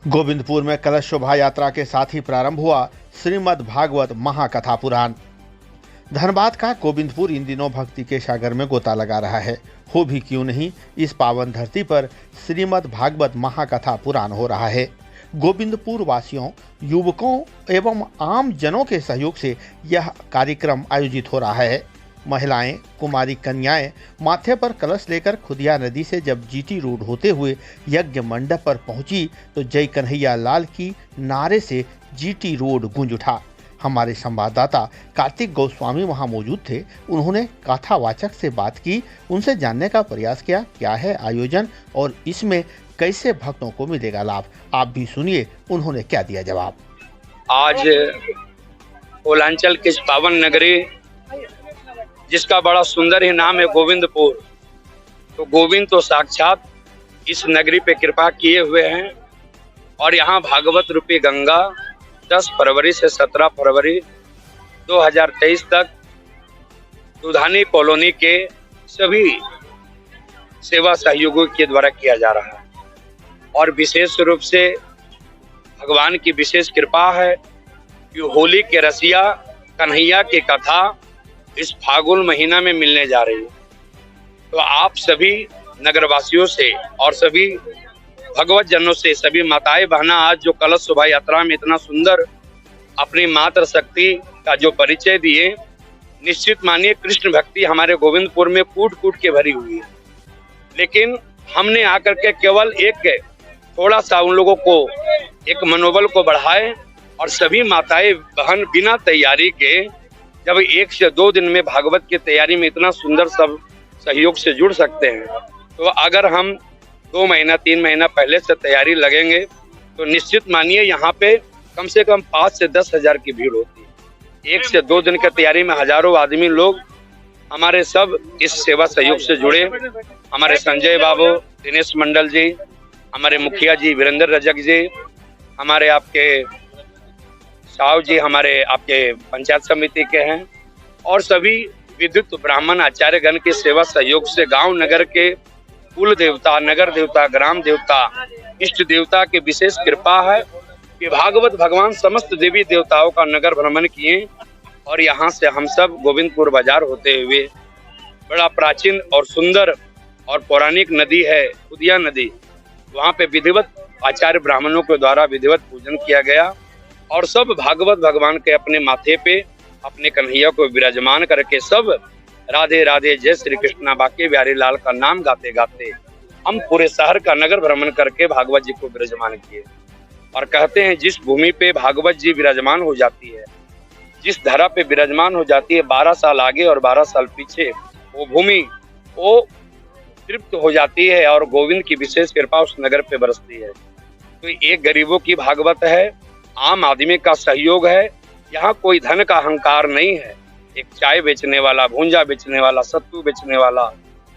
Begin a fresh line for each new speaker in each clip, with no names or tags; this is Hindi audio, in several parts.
गोविंदपुर में कलश शोभा यात्रा के साथ ही प्रारंभ हुआ श्रीमद् भागवत महाकथा पुराण। धनबाद का गोविंदपुर इन दिनों भक्ति के सागर में गोता लगा रहा है। हो भी क्यों नहीं, इस पावन धरती पर श्रीमद् भागवत महाकथा पुराण हो रहा है। गोविंदपुर वासियों, युवकों एवं आम जनों के सहयोग से यह कार्यक्रम आयोजित हो रहा है। महिलाएं, कुमारी कन्याएं माथे पर कलश लेकर खुदिया नदी से जब जीटी रोड होते हुए यज्ञ मंडप पर पहुंची तो जय कन्हैया लाल की नारे से जीटी रोड गूंज उठा। हमारे संवाददाता कार्तिक गोस्वामी वहां मौजूद थे। उन्होंने कथावाचक से बात की, उनसे जानने का प्रयास किया क्या है आयोजन और इसमें कैसे भक्तों को मिलेगा लाभ। आप भी सुनिए उन्होंने क्या दिया जवाब।
आज कोलांचल के पावन नगरी जिसका बड़ा सुंदर ही नाम है गोविंदपुर, तो गोविंद तो साक्षात इस नगरी पे कृपा किए हुए हैं। और यहाँ भागवत रूपी गंगा 10 फरवरी से 17 फरवरी 2023 तक दुधानी कॉलोनी के सभी सेवा सहयोगियों के द्वारा किया जा रहा है। और विशेष रूप से भगवान की विशेष कृपा है कि होली के रसिया कन्हैया की कथा इस फागुन महीना में मिलने जा रही है। तो आप सभी नगरवासियों से और सभी भगवत जनों से, सभी माताएं बहना आज जो कलश शोभा यात्रा में इतना सुंदर अपनी मातृ शक्ति का जो परिचय दिए, निश्चित मानिए कृष्ण भक्ति हमारे गोविंदपुर में कूट कूट के भरी हुई है। लेकिन हमने आकर के केवल एक थोड़ा सा उन लोगों को एक मनोबल को बढ़ाए और सभी माताएं बहन बिना तैयारी के जब 1 से 2 दिन में भागवत की तैयारी में इतना सुंदर सब सहयोग से जुड़ सकते हैं, तो अगर हम 2 महीना 3 महीना पहले से तैयारी लगेंगे तो निश्चित मानिए यहाँ पे कम से कम 5 से 10 हजार की भीड़ होती है। 1 से 2 दिन की तैयारी में हजारों आदमी लोग हमारे सब इस सेवा सहयोग से जुड़े। हमारे संजय बाबू, दिनेश मंडल जी, हमारे मुखिया जी वीरेंद्र रजक जी, हमारे आपके साहु जी हमारे आपके पंचायत समिति के हैं, और सभी विद्युत ब्राह्मण आचार्यगण के सेवा सहयोग से गांव नगर के कुल देवता, नगर देवता, ग्राम देवता, इष्ट देवता की विशेष कृपा है कि भागवत भगवान समस्त देवी देवताओं का नगर भ्रमण किए। और यहाँ से हम सब गोविंदपुर बाजार होते हुए बड़ा प्राचीन और सुंदर और पौराणिक नदी है खुदिया नदी, वहाँ पे विधिवत आचार्य ब्राह्मणों के द्वारा विधिवत पूजन किया गया और सब भागवत भगवान के अपने माथे पे अपने कन्हैया को विराजमान करके सब राधे राधे जय श्री कृष्णा बाके बिहारी लाल का नाम गाते गाते हम पूरे शहर का नगर भ्रमण करके भागवत जी को विराजमान किए। और कहते हैं जिस भूमि पे भागवत जी विराजमान हो जाती है, जिस धरा पे विराजमान हो जाती है, 12 साल आगे और 12 साल पीछे वो भूमि वो तृप्त हो जाती है और गोविंद की विशेष कृपा उस नगर पे बरसती है। तो एक गरीबों की भागवत है, आम आदमी का सहयोग है। यहाँ कोई धन का अहंकार नहीं है। एक चाय बेचने वाला, भूंजा बेचने वाला, सत्तू बेचने वाला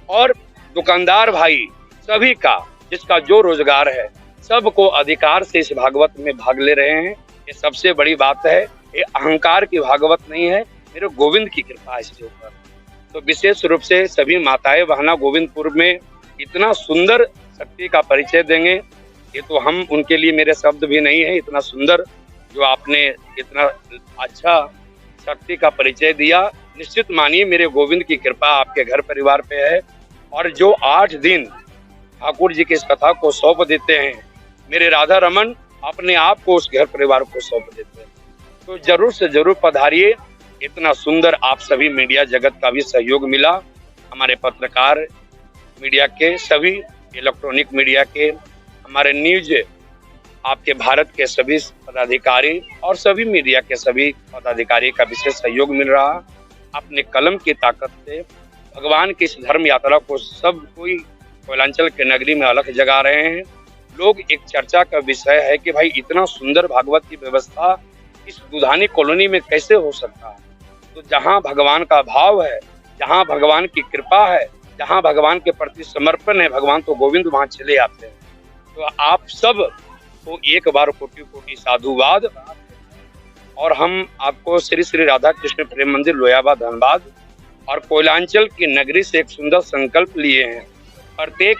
और दुकानदार भाई सभी का जिसका जो रोजगार है सबको अधिकार से इस भागवत में भाग ले रहे हैं। ये सबसे बड़ी बात है। ये अहंकार की भागवत नहीं है, मेरे गोविंद की कृपा है इसके ऊपर। तो विशेष रूप से सभी माताएं बहना गोविंदपुर में इतना सुंदर शक्ति का परिचय देंगे, ये तो हम उनके लिए मेरे शब्द भी नहीं है। इतना सुंदर जो आपने इतना अच्छा शक्ति का परिचय दिया, निश्चित मानिए मेरे गोविंद की कृपा आपके घर परिवार पे है। और जो 8 दिन ठाकुर जी की इस कथा को सौंप देते हैं, मेरे राधा रमन अपने आप को उस घर परिवार को सौंप देते हैं। तो जरूर से जरूर पधारिए। इतना सुंदर आप सभी मीडिया जगत का भी सहयोग मिला, हमारे पत्रकार मीडिया के, सभी इलेक्ट्रॉनिक मीडिया के, हमारे न्यूज आपके भारत के सभी पदाधिकारी और सभी मीडिया के सभी पदाधिकारी का विशेष सहयोग मिल रहा। अपने कलम की ताकत से भगवान की इस धर्म यात्रा को सब कोई कोलांचल के नगरी में अलग जगा रहे हैं। लोग एक चर्चा का विषय है कि भाई इतना सुंदर भागवत की व्यवस्था इस दुधानी कॉलोनी में कैसे हो सकता है। तो जहाँ भगवान का भाव है, जहाँ भगवान की कृपा है, जहाँ भगवान के प्रति समर्पण है, भगवान तो गोविंद वहाँ चले आते हैं। तो आप सब को एक बार कोटि कोटि साधुवाद। और हम आपको श्री श्री राधा कृष्ण प्रेम मंदिर लोयाबा धनबाद और कोयलांचल की नगरी से एक सुंदर संकल्प लिए हैं। प्रत्येक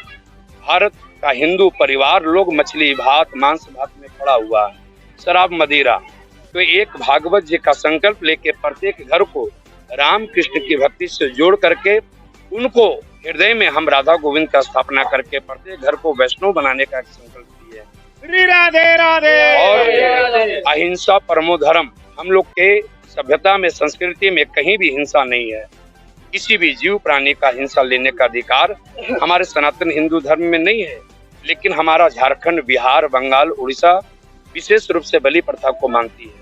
भारत का हिंदू परिवार लोग मछली भात मांस भात में पड़ा हुआ है, शराब मदिरा। तो एक भागवत जी का संकल्प लेके प्रत्येक घर को राम कृष्ण की भक्ति से जोड़ करके उनको हृदय में हम राधा गोविंद का स्थापना करके प्रत्येक घर को वैष्णव बनाने का संकल्प लिए।
राधे राधे।
और अहिंसा परमो धर्म, हम लोग के सभ्यता में संस्कृति में कहीं भी हिंसा नहीं है। किसी भी जीव प्राणी का हिंसा लेने का अधिकार हमारे सनातन हिंदू धर्म में नहीं है। लेकिन हमारा झारखंड, बिहार, बंगाल, उड़ीसा विशेष रूप से बलि प्रथा को मानती है।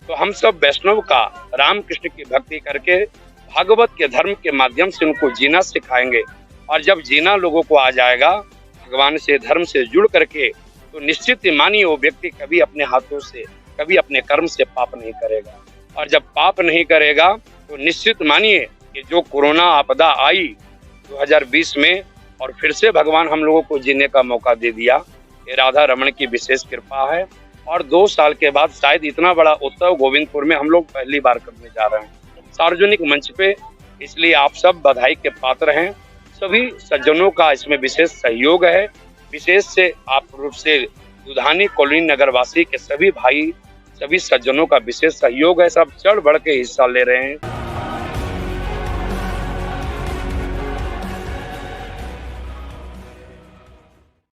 तो हम सब वैष्णव का राम कृष्ण की भक्ति करके भागवत के धर्म के माध्यम से उनको जीना सिखाएंगे। और जब जीना लोगों को आ जाएगा भगवान से, धर्म से जुड़ करके, तो निश्चित ही मानिए वो व्यक्ति कभी अपने हाथों से, कभी अपने कर्म से पाप नहीं करेगा। और जब पाप नहीं करेगा तो निश्चित मानिए कि जो कोरोना आपदा आई 2020 में और फिर से भगवान हम लोगों को जीने का मौका दे दिया, ये राधा रमण की विशेष कृपा है। और 2 साल के बाद शायद इतना बड़ा उत्सव गोविंदपुर में हम लोग पहली बार करने जा रहे हैं सार्वजनिक मंच पे। इसलिए आप सब बधाई के पात्र हैं। सभी सज्जनों का इसमें विशेष सहयोग है। विशेष से आप रूप से दुधानी कॉलोनी नगरवासी के सभी भाई, सभी सज्जनों का विशेष सहयोग है। सब चढ़ बढ़ के हिस्सा ले रहे हैं।